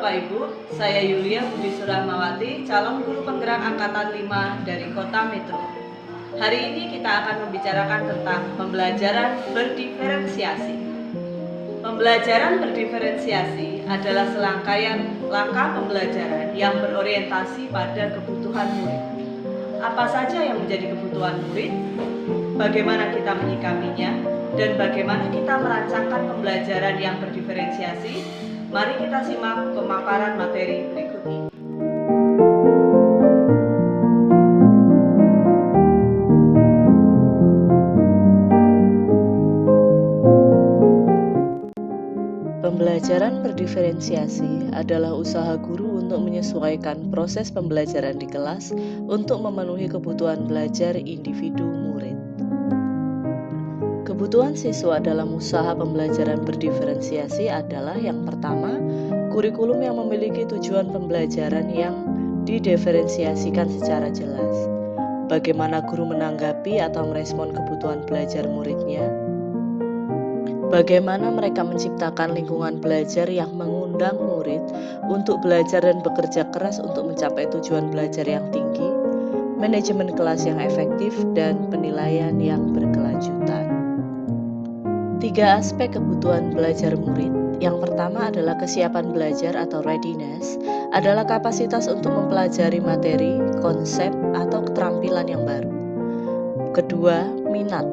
Bapak Ibu, saya Yulia Budi Surahmawati, calon guru penggerak Angkatan 5 dari Kota Metro. Hari ini kita akan membicarakan tentang pembelajaran berdiferensiasi. Pembelajaran berdiferensiasi adalah serangkaian langkah pembelajaran yang berorientasi pada kebutuhan murid. Apa saja yang menjadi kebutuhan murid? Bagaimana kita menyikapinya? Dan bagaimana kita merancangkan pembelajaran yang berdiferensiasi? Mari kita simak pemaparan materi berikut ini. Pembelajaran berdiferensiasi adalah usaha guru untuk menyesuaikan proses pembelajaran di kelas untuk memenuhi kebutuhan belajar individu murid. Kebutuhan siswa dalam usaha pembelajaran berdiferensiasi adalah yang pertama, kurikulum yang memiliki tujuan pembelajaran yang didiferensiasikan secara jelas. Bagaimana guru menanggapi atau merespon kebutuhan belajar muridnya? Bagaimana mereka menciptakan lingkungan belajar yang mengundang murid untuk belajar dan bekerja keras untuk mencapai tujuan belajar yang tinggi, manajemen kelas yang efektif, dan penilaian yang berkelanjutan. 3 aspek kebutuhan belajar murid. Yang pertama adalah kesiapan belajar atau readiness, adalah kapasitas untuk mempelajari materi, konsep, atau keterampilan yang baru. Kedua, minat,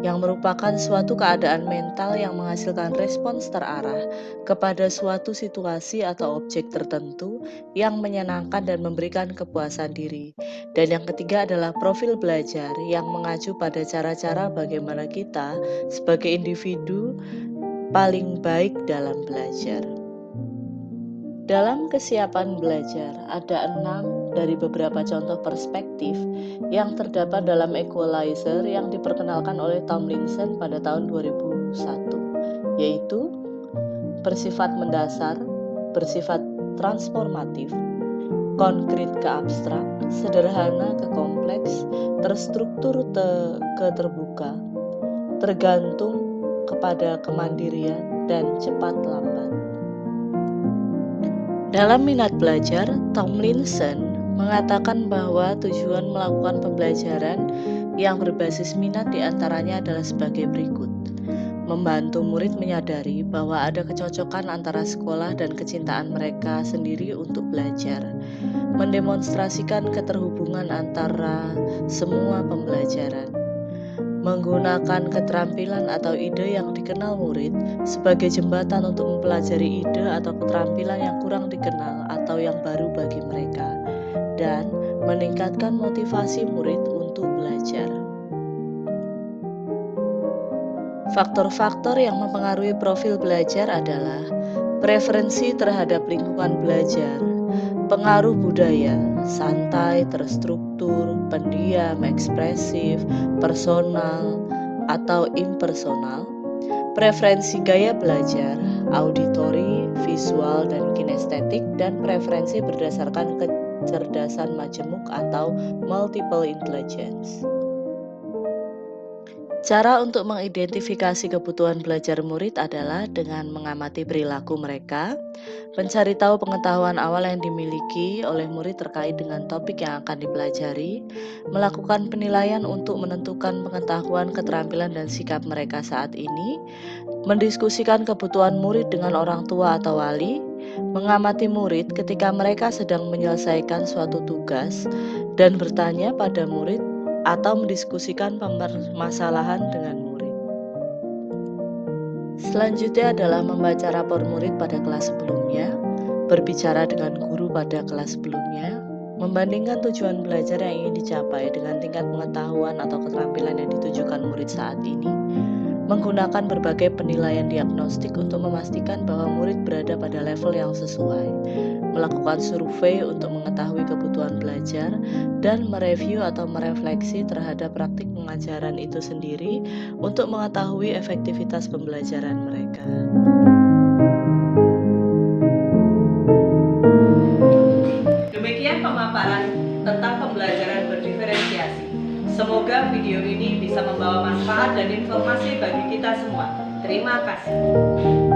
yang merupakan suatu keadaan mental yang menghasilkan respons terarah kepada suatu situasi atau objek tertentu yang menyenangkan dan memberikan kepuasan diri. Dan yang ketiga adalah profil belajar yang mengacu pada cara-cara bagaimana kita sebagai individu paling baik dalam belajar. Dalam kesiapan belajar, ada 6 dari beberapa contoh perspektif yang terdapat dalam Equalizer yang diperkenalkan oleh Tomlinson pada tahun 2001, yaitu bersifat mendasar, bersifat transformatif, konkret ke abstrak, sederhana ke kompleks, terstruktur ke terbuka, tergantung kepada kemandirian, dan cepat lambat. Dalam minat belajar, Tomlinson mengatakan bahwa tujuan melakukan pembelajaran yang berbasis minat diantaranya adalah sebagai berikut. Membantu murid menyadari bahwa ada kecocokan antara sekolah dan kecintaan mereka sendiri untuk belajar. Mendemonstrasikan keterhubungan antara semua pembelajaran. Menggunakan keterampilan atau ide yang dikenal murid sebagai jembatan untuk mempelajari ide atau keterampilan yang kurang dikenal atau yang baru bagi mereka, dan meningkatkan motivasi murid untuk belajar. Faktor-faktor yang mempengaruhi profil belajar adalah preferensi terhadap lingkungan belajar, pengaruh budaya, santai, terstruktur, pendiam, ekspresif, personal, atau impersonal, preferensi gaya belajar, auditori, visual, dan kinestetik, dan preferensi berdasarkan kecerdasan majemuk atau multiple intelligence. Cara untuk mengidentifikasi kebutuhan belajar murid adalah dengan mengamati perilaku mereka, mencari tahu pengetahuan awal yang dimiliki oleh murid terkait dengan topik yang akan dipelajari, melakukan penilaian untuk menentukan pengetahuan, keterampilan, dan sikap mereka saat ini, mendiskusikan kebutuhan murid dengan orang tua atau wali, mengamati murid ketika mereka sedang menyelesaikan suatu tugas, dan bertanya pada murid atau mendiskusikan permasalahan dengan murid. Selanjutnya adalah membaca rapor murid pada kelas sebelumnya, berbicara dengan guru pada kelas sebelumnya, membandingkan tujuan belajar yang ingin dicapai dengan tingkat pengetahuan atau keterampilan yang ditujukan murid saat ini, menggunakan berbagai penilaian diagnostik untuk memastikan bahwa murid berada pada level yang sesuai, melakukan survei untuk mengetahui kebutuhan belajar, dan mereview atau merefleksi terhadap praktik pengajaran itu sendiri untuk mengetahui efektivitas pembelajaran mereka. Demikian pemaparan tentang pembelajaran berdiferensiasi. Semoga video ini bisa membawa manfaat dan informasi bagi kita semua. Terima kasih.